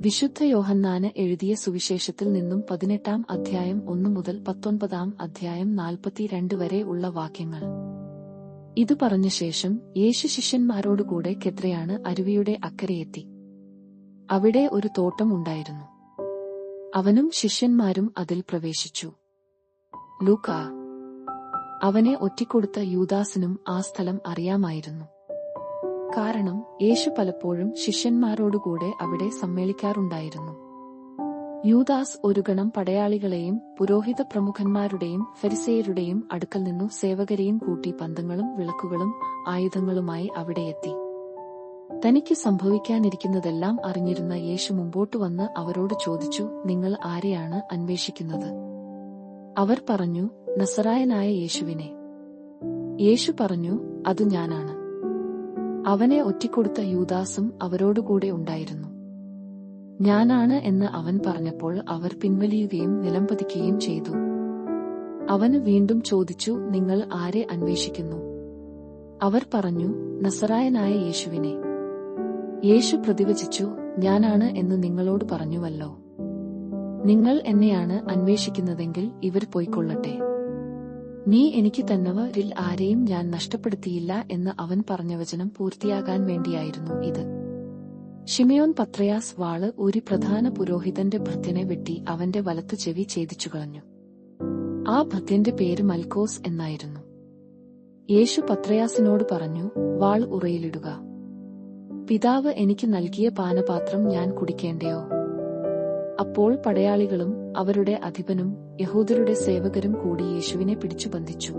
വിശുദ്ധ യോഹന്നാന് എഴുതിയ സുവിശേഷത്തിൽ നിന്നും 18-ാം അധ്യായം 1 മുതൽ 19-ാം അധ്യായം 42 വരെ ഉള്ള വാക്യങ്ങൾ. ഇതു പറഞ്ഞ ശേഷം യേശു ശിഷ്യന്മാരോടുകൂടെ കെദ്രയാണ് അരുവിയുടെ അക്കരെയെത്തി. അവിടെ ഒരു തോട്ടം ഉണ്ടായിരുന്നു. അവനും ശിഷ്യന്മാരും അതിൽ പ്രവേശിച്ചു. ലൂക്കാ. അവനെ ഒറ്റിക്കൊടുത്ത യൂദാസിനും ആ സ്ഥലം അറിയാമായിരുന്നു. കാരണം യേശു പലപ്പോഴും ശിഷ്യന്മാരോടുകൂടെ അവിടെ സമ്മേളിക്കാറുണ്ടായിരുന്നു. യൂദാസ് ഒരു ഗണം പടയാളികളെയും പുരോഹിത പ്രമുഖന്മാരുടെയും ഫരിസേയരുടെയും അടുക്കൽ നിന്നു സേവകരെയും കൂട്ടി പന്തങ്ങളും വിളക്കുകളും ആയുധങ്ങളുമായി അവിടെയെത്തി. തനിക്ക് സംഭവിക്കാനിരിക്കുന്നതെല്ലാം അറിഞ്ഞിരുന്ന യേശു മുമ്പോട്ടു വന്ന് അവരോട് ചോദിച്ചു, നിങ്ങൾ ആരെയാണ് അന്വേഷിക്കുന്നത്? അവർ പറഞ്ഞു, നസറായനായ യേശുവിനെ. യേശു പറഞ്ഞു, അത് ഞാനാണ്. അവനെ ഒറ്റിക്കൊടുത്ത യൂദാസും അവരോടുകൂടെ ഉണ്ടായിരുന്നു. ഞാനാണ് എന്ന് അവൻ പറഞ്ഞപ്പോൾ അവർ പിൻവലിയുകയും നിലംപതിക്കുകയും ചെയ്തു. അവന് വീണ്ടും ചോദിച്ചു, നിങ്ങൾ ആരെ അന്വേഷിക്കുന്നു? അവർ പറഞ്ഞു, നസറായനായ യേശുവിനെ. യേശു പ്രതിവചിച്ചു, ഞാനാണ് എന്ന് നിങ്ങളോട് പറഞ്ഞുവല്ലോ. നിങ്ങൾ എന്നെയാണ് അന്വേഷിക്കുന്നതെങ്കിൽ ഇവർ പോയിക്കൊള്ളട്ടെ. നീ എനിക്ക് തന്നവരിൽ ആരെയും ഞാൻ നഷ്ടപ്പെടുത്തിയില്ല എന്ന് അവൻ പറഞ്ഞ വചനം പൂർത്തിയാകാൻ വേണ്ടിയായിരുന്നു ഇത്. ശിമയോൻ പത്രയാസ് വാള് ഊരി പ്രധാന പുരോഹിതന്റെ ഭൃത്യനെ വെട്ടി അവന്റെ വലത്തു ചെവി ഛേദിച്ചുകളഞ്ഞു. ആ ഭൃത്യന്റെ പേര് മൽക്കോസ് എന്നായിരുന്നു. യേശു പത്രയാസിനോട് പറഞ്ഞു, വാൾ ഉറയിലിടുക. പിതാവ് എനിക്ക് നൽകിയ പാനപാത്രം ഞാൻ കുടിക്കേണ്ടയോ? അപ്പോൾ പടയാളികളും അവരുടെ അധിപനും യഹൂദരുടെ സേവകരും കൂടി യേശുവിനെ പിടിച്ചു ബന്ധിച്ചു.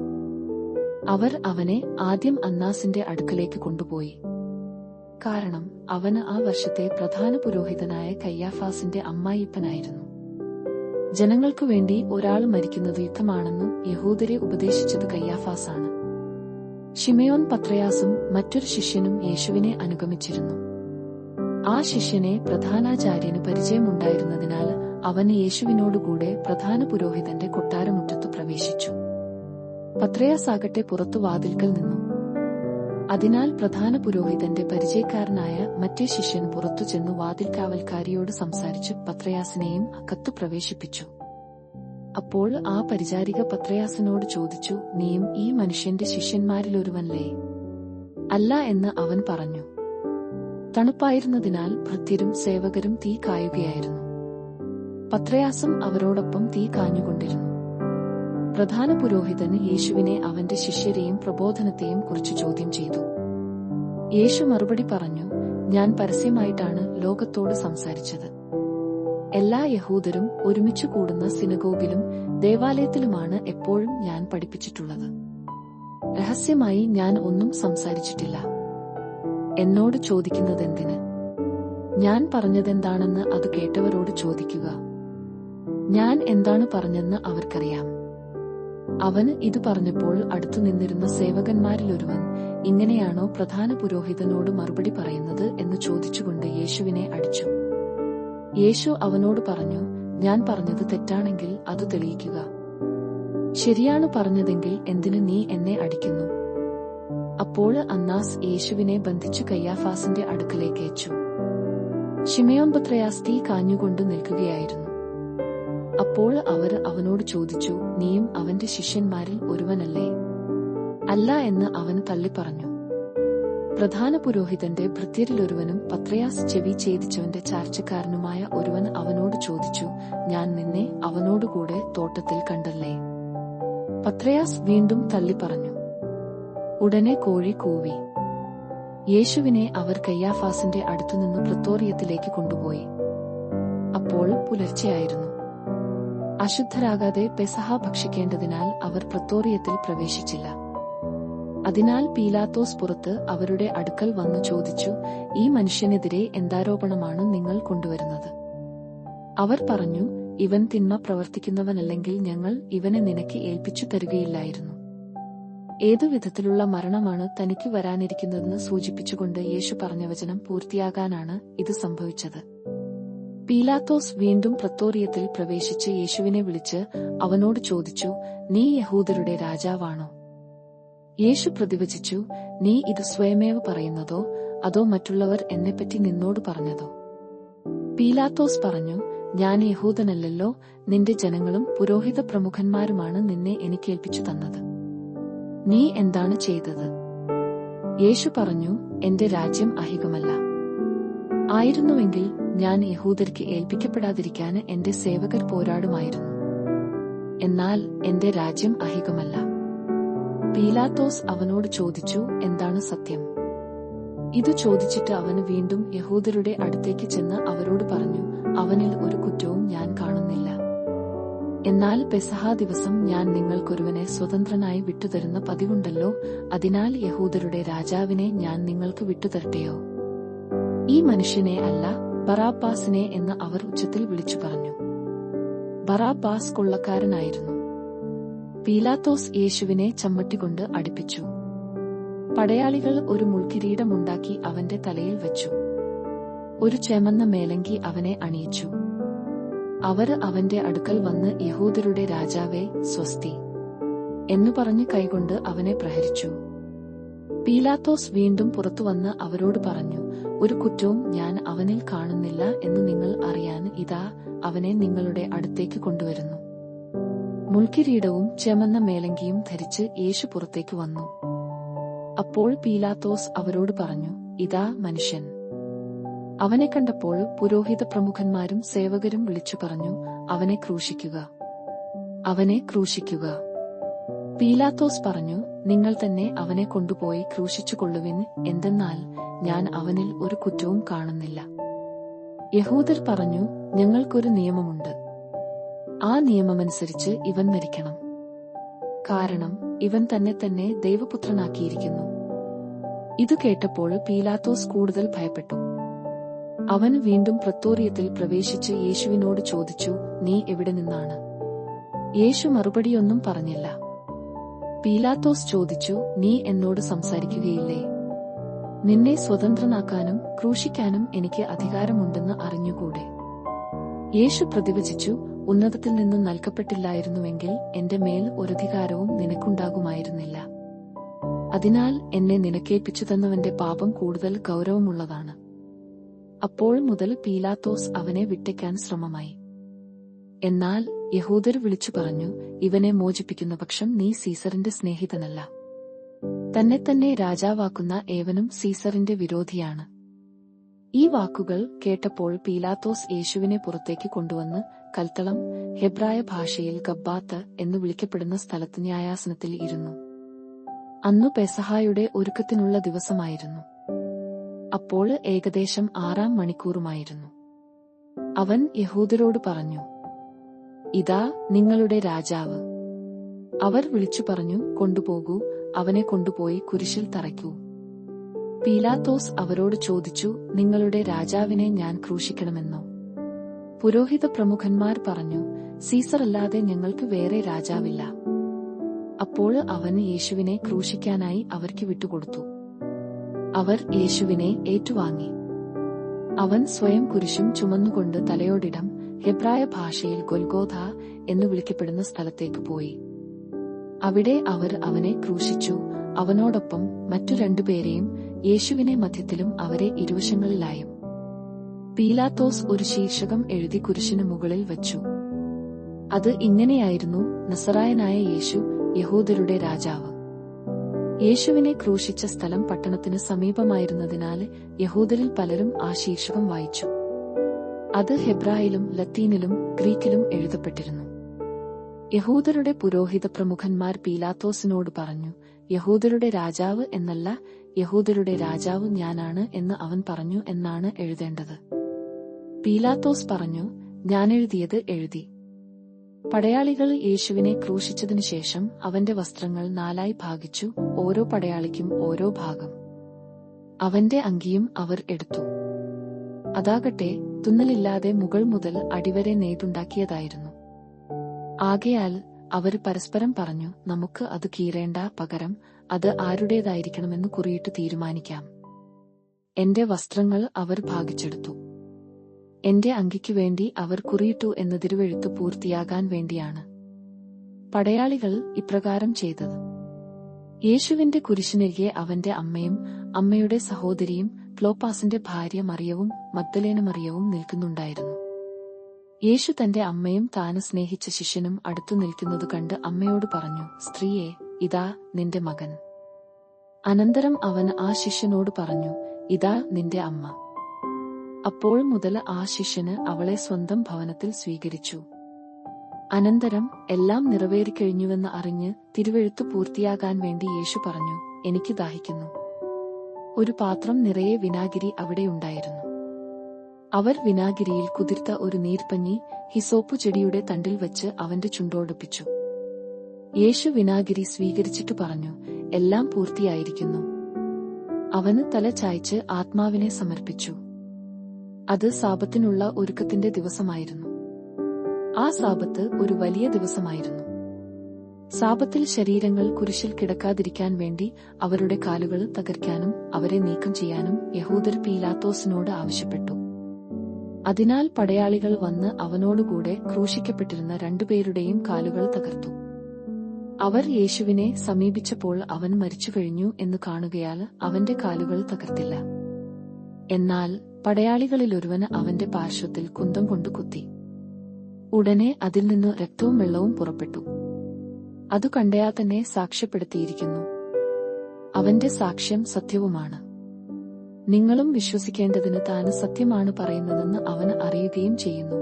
അവർ അവനെ ആദ്യം അന്നാസിന്റെ അടുക്കലേക്ക് കൊണ്ടുപോയി. കാരണം അവന് ആ വർഷത്തെ പ്രധാന പുരോഹിതനായ കയ്യാഫാസിന്റെ അമ്മായിപ്പനായിരുന്നു. ജനങ്ങൾക്കു വേണ്ടി ഒരാൾ മരിക്കുന്നത് യുക്തമാണെന്നു യഹൂദരെ ഉപദേശിച്ചത് കയ്യാഫാസാണ്. ശിമയോൻ പത്രയാസും മറ്റൊരു ശിഷ്യനും യേശുവിനെ അനുഗമിച്ചിരുന്നു. ആ ശിഷ്യനെ പ്രധാനാചാര്യന് പരിചയമുണ്ടായിരുന്നതിനാൽ അവന് യേശുവിനോടുകൂടെ പ്രധാന പുരോഹിതന്റെ കൊട്ടാരമുറ്റത്തു പ്രവേശിച്ചു. പത്രയാസാകട്ടെ പുറത്തു വാതിൽക്കൽ നിന്നു. അതിനാൽ പ്രധാന പുരോഹിതന്റെ പരിചയക്കാരനായ മറ്റേ ശിഷ്യൻ പുറത്തു ചെന്നു വാതിൽക്കാവൽക്കാരിയോട് സംസാരിച്ചു പത്രയാസിനെയും അകത്തു പ്രവേശിപ്പിച്ചു. അപ്പോൾ ആ പരിചാരിക പത്രയാസിനോട് ചോദിച്ചു, നീയും ഈ മനുഷ്യന്റെ ശിഷ്യന്മാരിലൊരുവനല്ലേ? അല്ല എന്ന് അവൻ പറഞ്ഞു. തണുപ്പായിരുന്നതിനാൽ ഭൃത്യരും സേവകരും തീ കായുകയായിരുന്നു. പത്രയാസും അവരോടൊപ്പം തീ കാഞ്ഞുകൊണ്ടിരുന്നു. പ്രധാന പുരോഹിതന് യേശുവിനെ അവന്റെ ശിഷ്യരെയും പ്രബോധനത്തെയും കുറിച്ച് ചോദ്യം ചെയ്തു. യേശു മറുപടി പറഞ്ഞു, ഞാൻ പരസ്യമായിട്ടാണ് ലോകത്തോട് സംസാരിച്ചത്. എല്ലാ യഹൂദരും ഒരുമിച്ചു കൂടുന്ന സിനഗോഗിലും ദേവാലയത്തിലുമാണ് എപ്പോഴും ഞാൻ പഠിപ്പിച്ചിട്ടുള്ളത്. രഹസ്യമായി ഞാൻ ഒന്നും സംസാരിച്ചിട്ടില്ല. എന്നോട് ചോദിക്കുന്നതെന്തിന്? ഞാൻ പറഞ്ഞതെന്താണെന്ന് അത് കേട്ടവരോട് ചോദിക്കുക. ഞാൻ എന്താണ് പറഞ്ഞെന്ന് അവർക്കറിയാം. അവന് ഇത് പറഞ്ഞപ്പോൾ അടുത്തു നിന്നിരുന്ന സേവകന്മാരിലൊരുവൻ, ഇങ്ങനെയാണോ പ്രധാന പുരോഹിതനോട് മറുപടി പറയുന്നത് എന്ന് ചോദിച്ചുകൊണ്ട് യേശുവിനെ അടിച്ചു. യേശു അവനോട് പറഞ്ഞു, ഞാൻ പറഞ്ഞത് തെറ്റാണെങ്കിൽ അത് തെളിയിക്കുക. ശരിയാണ് പറഞ്ഞതെങ്കിൽ എന്തിന് നീ എന്നെ അടിക്കുന്നു? അപ്പോൾ അന്നാസ് യേശുവിനെ ബന്ധിച്ചു കയ്യാഫാസിന്റെ അടുക്കലേക്ക് അയച്ചു. ശിമയോൻ പത്രയാസ് തീ കാഞ്ഞുകൊണ്ട് നിൽക്കുകയായിരുന്നു. അപ്പോൾ അവർ അവനോട് ചോദിച്ചു, നീയും അവന്റെ ശിഷ്യന്മാരിൽ ഒരുവനല്ലേ? അല്ല എന്ന് അവൻ തള്ളിപ്പറഞ്ഞു. പ്രധാന പുരോഹിതന്റെ ഭൃത്യരിലൊരുവനും പത്രയാസ് ചെവി ഛേദിച്ചവന്റെ ചാർച്ചക്കാരനുമായ ഒരുവൻ അവനോട് ചോദിച്ചു, ഞാൻ നിന്നെ അവനോടുകൂടെ തോട്ടത്തിൽ കണ്ടല്ലേ? പത്രയാസ് വീണ്ടും തള്ളിപ്പറഞ്ഞു. ഉടനെ കോഴി കൂവി. യേശുവിനെ അവർ കയ്യാഫാസിന്റെ അടുത്തുനിന്ന് പ്രത്തോറിയത്തിലേക്ക് കൊണ്ടുപോയി. അപ്പോൾ പുലർച്ചെയായിരുന്നു. അശുദ്ധരാകാതെ പെസഹ ഭക്ഷിക്കേണ്ടതിനാൽ അവർ പ്രത്തോറിയത്തിൽ പ്രവേശിച്ചില്ല. അതിനാൽ പീലാത്തോസ് പുറത്ത് അവരുടെ അടുക്കൽ വന്നു ചോദിച്ചു, ഈ മനുഷ്യനെതിരെ എന്താരോപണമാണ് നിങ്ങൾ കൊണ്ടുവരുന്നത്? അവർ പറഞ്ഞു, ഇവൻ തിന്മ പ്രവർത്തിക്കുന്നവനല്ലെങ്കിൽ ഞങ്ങൾ ഇവനെ നിനക്ക് ഏൽപ്പിച്ചു തരുകയില്ലായിരുന്നു. ഏതു വിധത്തിലുള്ള മരണമാണ് തനിക്ക് വരാനിരിക്കുന്നതെന്ന് സൂചിപ്പിച്ചുകൊണ്ട് യേശു പറഞ്ഞ വചനം പൂർത്തിയാകാനാണ് ഇത് സംഭവിച്ചത്. പീലാത്തോസ് വീണ്ടും പ്രത്തോറിയത്തിൽ പ്രവേശിച്ച് യേശുവിനെ വിളിച്ച് അവനോട് ചോദിച്ചു, നീ യഹൂദരുടെ രാജാവാണോ? യേശു പ്രതിവചിച്ചു, നീ ഇത് സ്വയമേവ പറയുന്നതോ അതോ മറ്റുള്ളവർ എന്നെപ്പറ്റി നിന്നോട് പറഞ്ഞതോ? പീലാത്തോസ് പറഞ്ഞു, ഞാൻ യഹൂദനല്ലല്ലോ, നിന്റെ ജനങ്ങളും പുരോഹിത പ്രമുഖന്മാരുമാണ് നിന്നെ എനിക്കേൽപ്പിച്ചു തന്നത്. നീ എന്താണ് ചെയ്തത്? യേശു പറഞ്ഞു, എന്റെ രാജ്യം അഹികമല്ല. ആയിരുന്നുവെങ്കിൽ ഞാൻ യഹൂദർക്ക് ഏൽപ്പിക്കപ്പെടാതിരിക്കാൻ എന്റെ സേവകർ പോരാടുമായിരുന്നു. എന്നാൽ എന്റെ രാജ്യം അഹികമല്ല. പീലാത്തോസ് അവനോട് ചോദിച്ചു, എന്താണ് സത്യം? ഇതു ചോദിച്ചിട്ട് അവന് വീണ്ടും യഹൂദരുടെ അടുത്തേക്ക് ചെന്ന് അവരോട് പറഞ്ഞു, അവനിൽ ഒരു കുറ്റവും ഞാൻ കാണുന്നില്ല. എന്നാൽ പെസഹ ദിവസം ഞാൻ നിങ്ങൾക്കൊരുവനെ സ്വതന്ത്രനായി വിട്ടുതരുന്ന പതിവുണ്ടല്ലോ, അതിനാൽ യഹൂദരുടെ രാജാവിനെ ഞാൻ നിങ്ങൾക്ക് വിട്ടുതരട്ടെയോ? ഈ മനുഷ്യനെ അല്ല, ബറാബ്ബാസിനെ എന്ന് അവർ ഉച്ചത്തിൽ വിളിച്ചു പറഞ്ഞു. ബറാബ്ബാസ് കൊള്ളക്കാരനായിരുന്നു. പീലാത്തോസ് യേശുവിനെ ചമ്മട്ടികൊണ്ട് അടിപ്പിച്ചു. പടയാളികൾ ഒരു മുൾക്കിരീടമുണ്ടാക്കി അവന്റെ തലയിൽ വെച്ചു. ഒരു ചെമന്ന മേലങ്കി അവനെ അണിയിച്ചു. അവർ അവന്റെ അടുക്കൽ വന്ന്, യഹൂദരുടെ രാജാവേ, സ്വസ്തി എന്നു പറഞ്ഞ് കൈകൊണ്ട് അവനെ പ്രഹരിച്ചു. പീലാത്തോസ് വീണ്ടും പുറത്തുവന്ന് അവരോട് പറഞ്ഞു, ഒരു കുറ്റവും ഞാൻ അവനിൽ കാണുന്നില്ല എന്ന് നിങ്ങൾ അറിയാൻ ഇതാ അവനെ നിങ്ങളുടെ അടുത്തേക്ക് കൊണ്ടുവരുന്നു. മുൾക്കിരീടവും ചെമന്ന മേലങ്കിയും ധരിച്ച് യേശു പുറത്തേക്ക് വന്നു. അപ്പോൾ പീലാത്തോസ് അവരോട് പറഞ്ഞു, ഇതാ മനുഷ്യൻ. അവനെ കണ്ടപ്പോൾ പുരോഹിത പ്രമുഖന്മാരും സേവകരും വിളിച്ചു പറഞ്ഞു, അവനെ ക്രൂശിക്കുക, അവനെ ക്രൂശിക്കുക. പീലാത്തോസ് പറഞ്ഞു, നിങ്ങൾ തന്നെ അവനെ കൊണ്ടുപോയി ക്രൂശിച്ചുകൊള്ളുവിൻ, എന്തെന്നാൽ ഞാൻ അവനിൽ ഒരു കുറ്റവും കാണുന്നില്ല. യഹൂദർ പറഞ്ഞു, ഞങ്ങൾക്കൊരു നിയമമുണ്ട്. ആ നിയമമനുസരിച്ച് ഇവൻ മരിക്കണം. കാരണം ഇവൻ തന്നെ ദൈവപുത്രനാക്കിയിരിക്കുന്നു. ഇതു കേട്ടപ്പോൾ പീലാത്തോസ് കൂടുതൽ ഭയപ്പെട്ടു. അവൻ വീണ്ടും പ്രത്തോറിയത്തിൽ പ്രവേശിച്ച് യേശുവിനോട് ചോദിച്ചു, നീ എവിടെ നിന്നാണ്? യേശു മറുപടിയൊന്നും പറഞ്ഞില്ല. പീലാത്തോസ് ചോദിച്ചു, നീ എന്നോട് സംസാരിക്കുകയില്ലേ? നിന്നെ സ്വതന്ത്രനാക്കാനും ക്രൂശിക്കാനും എനിക്ക് അധികാരമുണ്ടെന്ന് അറിഞ്ഞുകൂടെ? യേശു പ്രതിവചിച്ചു, ഉന്നതത്തിൽ നിന്നും നൽകപ്പെട്ടില്ലായിരുന്നുവെങ്കിൽ എന്റെ മേൽ ഒരധികാരവും നിനക്കുണ്ടാകുമായിരുന്നില്ല. അതിനാൽ എന്നെ നിനക്കേൽപ്പിച്ചു തന്നവന്റെ പാപം കൂടുതൽ ഗൗരവമുള്ളതാണ്. അപ്പോൾ മുതൽ പീലാത്തോസ് അവനെ വിട്ടേക്കാൻ ശ്രമമായി. എന്നാൽ യഹൂദർ വിളിച്ചു പറഞ്ഞു, ഇവനെ മോചിപ്പിക്കുന്ന പക്ഷം നീ സീസറിന്റെ സ്നേഹിതനല്ല. തന്നെ രാജാവാക്കുന്ന ഏവനും സീസറിന്റെ വിരോധിയാണ്. ഈ വാക്കുകൾ കേട്ടപ്പോൾ പീലാത്തോസ് യേശുവിനെ പുറത്തേക്ക് കൊണ്ടുവന്ന് കൽത്തളം, ഹെബ്രായ ഭാഷയിൽ ഗബ്ബാത്ത് എന്നു വിളിക്കപ്പെടുന്ന സ്ഥലത്ത് ന്യായാസനത്തിൽ ഇരുന്നു. അന്നു പെസഹായുടെ ഒരുക്കത്തിനുള്ള ദിവസമായിരുന്നു. അപ്പോൾ ഏകദേശം 6 മണിക്കൂറുമായിരുന്നു. അവൻ യഹൂദരോട് പറഞ്ഞു, ഇതാ നിങ്ങളുടെ രാജാവ്. അവർ വിളിച്ചു പറഞ്ഞു, കൊണ്ടുപോകൂ, അവനെ കൊണ്ടുപോയി കുരിശിൽ തറയ്ക്കൂ. പീലാത്തോസ് അവരോട് ചോദിച്ചു, നിങ്ങളുടെ രാജാവിനെ ഞാൻ ക്രൂശിക്കണമെന്നോ? പുരോഹിത പ്രമുഖന്മാർ പറഞ്ഞു, സീസറല്ലാതെ ഞങ്ങൾക്ക് വേറെ രാജാവില്ല. അപ്പോൾ അവൻ യേശുവിനെ ക്രൂശിക്കാനായി അവർക്ക് വിട്ടുകൊടുത്തു. അവർ യേശുവിനെ ഏറ്റുവാങ്ങി. അവൻ സ്വയം കുരിശും ചുമന്നുകൊണ്ട് തലയോടിടം, ഹെബ്രായ ഭാഷയിൽ ഗൊൽഗോഥ എന്നു വിളിക്കപ്പെടുന്ന സ്ഥലത്തേക്ക് പോയി. അവിടെ അവർ അവനെ ക്രൂശിച്ചു. അവനോടൊപ്പം മറ്റു 2 പേരെയും, യേശുവിനെ മധ്യത്തിലും അവരെ ഇരുവശങ്ങളിലായും. പീലാത്തോസ് ഒരു ശീർഷകം എഴുതി കുരിശിന് മുകളിൽ വച്ചു. അത് ഇങ്ങനെയായിരുന്നു, നസറായനായ യേശു, യഹൂദരുടെ രാജാവ്. യേശുവിനെ ക്രൂശിച്ച സ്ഥലം പട്ടണത്തിന് സമീപമായിരുന്നതിനാൽ യഹൂദരിൽ പലരും ആ ശീർഷകം വായിച്ചു. അത് ഹെബ്രായിലും ലത്തീനിലും ഗ്രീക്കിലും എഴുതപ്പെട്ടിരുന്നു. യഹൂദരുടെ പുരോഹിത പ്രമുഖന്മാർ പീലാത്തോസിനോട് പറഞ്ഞു, യഹൂദരുടെ രാജാവ് എന്നല്ല, യഹൂദരുടെ രാജാവ് ഞാനാണ് എന്ന് അവൻ പറഞ്ഞു എന്നാണ് എഴുതേണ്ടത്. പീലാത്തോസ് പറഞ്ഞു, ഞാനെഴുതിയത് എഴുതി. പടയാളികൾ യേശുവിനെ ക്രൂശിച്ചതിനു ശേഷം അവന്റെ വസ്ത്രങ്ങൾ 4 ഭാഗിച്ചു, ഓരോ പടയാളിക്കും ഓരോ ഭാഗം. അവന്റെ അങ്കിയും അവർ എടുത്തു. അതാകട്ടെ തുന്നലില്ലാതെ മുകൾ മുതൽ അടിവരെ നെയ്തുണ്ടാക്കിയതായിരുന്നു. ആകയാൽ അവർ പരസ്പരം പറഞ്ഞു, നമുക്ക് അത് കീറേണ്ട, പകരം അത് ആരുടേതായിരിക്കണമെന്ന് കുറിയിട്ട് തീരുമാനിക്കാം. എന്റെ വസ്ത്രങ്ങൾ അവർ ഭാഗിച്ചെടുത്തു. എന്റെ അങ്കിക്കു വേണ്ടി അവർ കുറിയിട്ടു എന്ന തിരുവെഴുത്ത് പൂർത്തിയാകാൻ വേണ്ടിയാണ് പടയാളികൾ ഇപ്രകാരം ചെയ്തത്. യേശുവിന്റെ കുരിശിനരികെ അവന്റെ അമ്മയും അമ്മയുടെ സഹോദരിയും ക്ലോപ്പാസിന്റെ ഭാര്യ മറിയവും മഗ്ദലേന മറിയവും നിൽക്കുന്നുണ്ടായിരുന്നു. യേശു തന്റെ അമ്മയും താന് സ്നേഹിച്ച ശിഷ്യനും അടുത്തു നിൽക്കുന്നത് കണ്ട് അമ്മയോട് പറഞ്ഞു, സ്ത്രീയെ, ഇതാ നിന്റെ മകൻ. അനന്തരം അവൻ ആ ശിഷ്യനോട് പറഞ്ഞു, ഇതാ നിന്റെ അമ്മ. അപ്പോൾ മുതൽ ആ ശിഷ്യന് അവളെ സ്വന്തം ഭവനത്തിൽ സ്വീകരിച്ചു. അനന്തരം എല്ലാം നിറവേറിക്കഴിഞ്ഞുവെന്ന് അറിഞ്ഞ് തിരുവെഴുത്തു പൂർത്തിയാകാൻ വേണ്ടി യേശു പറഞ്ഞു, എനിക്ക് ദാഹിക്കുന്നു. ഒരു പാത്രം നിറയെ വിനാഗിരി അവിടെയുണ്ടായിരുന്നു. അവർ വിനാഗിരിയിൽ കുതിർത്ത ഒരു നീർപ്പഞ്ഞി ഹിസോപ്പു ചെടിയുടെ തണ്ടിൽ വച്ച് അവന്റെ ചുണ്ടോടൊപ്പിച്ചു. യേശു വിനാഗിരി സ്വീകരിച്ചിട്ടു പറഞ്ഞു, എല്ലാം പൂർത്തിയായിരിക്കുന്നു. അവന് തല ചായ്ച്ച് ആത്മാവിനെ സമർപ്പിച്ചു. അത് സാബത്തിനുള്ള ഒരുക്കത്തിന്റെ ദിവസമായിരുന്നു. ആ സാബത്ത് ഒരു വലിയ ദിവസമായിരുന്നു. സാബത്തിൽ ശരീരങ്ങൾ കുരിശിൽ കിടക്കാതിരിക്കാൻ വേണ്ടി അവരുടെ കാലുകൾ തകർക്കാനും അവരെ നീക്കം ചെയ്യാനും യഹൂദർ പീലാത്തോസിനോട് ആവശ്യപ്പെട്ടു. അതിനാൽ പടയാളികൾ വന്ന് അവനോടുകൂടെ ക്രൂശിക്കപ്പെട്ടിരുന്ന രണ്ടുപേരുടെയും കാലുകൾ തകർത്തു. അവർ യേശുവിനെ സമീപിച്ചപ്പോൾ അവൻ മരിച്ചുകഴിഞ്ഞു എന്ന് കാണുകയാൽ അവന്റെ കാലുകൾ തകർത്തില്ല. എന്നാൽ പടയാളികളിലൊരുവന് അവന്റെ പാർശ്വത്തിൽ കുന്തം കൊണ്ട് കുത്തി. ഉടനെ അതിൽ നിന്ന് രക്തവും വെള്ളവും പുറപ്പെട്ടു. അതു കണ്ടയാൾ തന്നെ സാക്ഷ്യപ്പെടുത്തിയിരിക്കുന്നു. അവന്റെ സാക്ഷ്യം സത്യവുമാണ്. നിങ്ങളും വിശ്വസിക്കേണ്ടതിന് താന് സത്യമാണ് പറയുന്നതെന്ന് അവന് അറിയുകയും ചെയ്യുന്നു.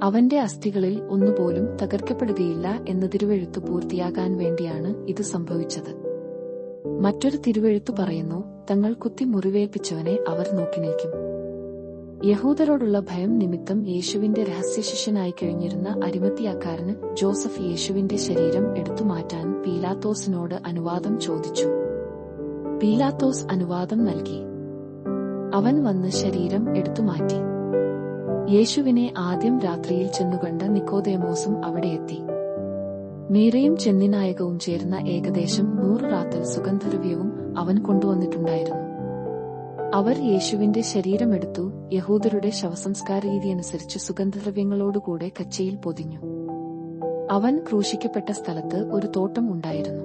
അവന്റെ അസ്ഥികളിൽ ഒന്നുപോലും തകർക്കപ്പെടുകയില്ല എന്ന തിരുവെഴുത്തു പൂർത്തിയാകാൻ വേണ്ടിയാണ് ഇത് സംഭവിച്ചത്. മറ്റൊരു തിരുവെഴുത്തു പറയുന്നു, തങ്ങൾ കുത്തി മുറിവേൽപ്പിച്ചവനെ അവർ നോക്കി നിൽക്കും. യഹൂദരോടുള്ള ഭയം നിമിത്തം യേശുവിന്റെ രഹസ്യശിഷ്യനായി കഴിഞ്ഞിരുന്ന അരിമത്തിയാക്കാരന് ജോസഫ് യേശുവിന്റെ ശരീരം എടുത്തുമാറ്റാൻ പീലാത്തോസിനോട് അനുവാദം ചോദിച്ചു. പീലാത്തോസ് അനുവാദം നൽകി. അവൻ വന്ന് ശരീരം എടുത്തുമാറ്റി. യേശുവിനെ ആദ്യം രാത്രിയിൽ ചെന്നുകണ്ട നിക്കോദേമോസും അവിടെയെത്തി. മീരയും ചെന്നിനായകവും ചേർന്ന ഏകദേശം 100 റാത്തൽ സുഗന്ധദ്രവ്യവും അവൻ കൊണ്ടുവന്നിട്ടുണ്ടായിരുന്നു. അവർ യേശുവിന്റെ ശരീരമെടുത്തു യഹൂദരുടെ ശവസംസ്കാര രീതിയനുസരിച്ച് സുഗന്ധദ്രവ്യങ്ങളോടുകൂടെ കച്ചയിൽ പൊതിഞ്ഞു. അവൻ ക്രൂശിക്കപ്പെട്ട സ്ഥലത്ത് ഒരു തോട്ടം ഉണ്ടായിരുന്നു.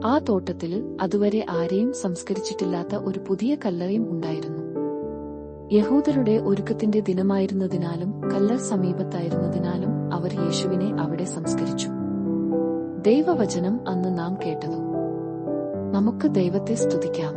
ആ തോട്ടത്തിൽ അതുവരെ ആരെയും സംസ്കരിച്ചിട്ടില്ലാത്ത ഒരു പുതിയ കല്ലറയും ഉണ്ടായിരുന്നു. യഹൂദരുടെ ഒരുക്കത്തിന്റെ ദിനമായിരുന്നതിനാലും കല്ലർ സമീപത്തായിരുന്നതിനാലും അവർ യേശുവിനെ അവിടെ സംസ്കരിച്ചു. ദൈവവചനം അന്ന് നാം കേട്ടതു. നമുക്ക് ദൈവത്തെ സ്തുതിക്കാം.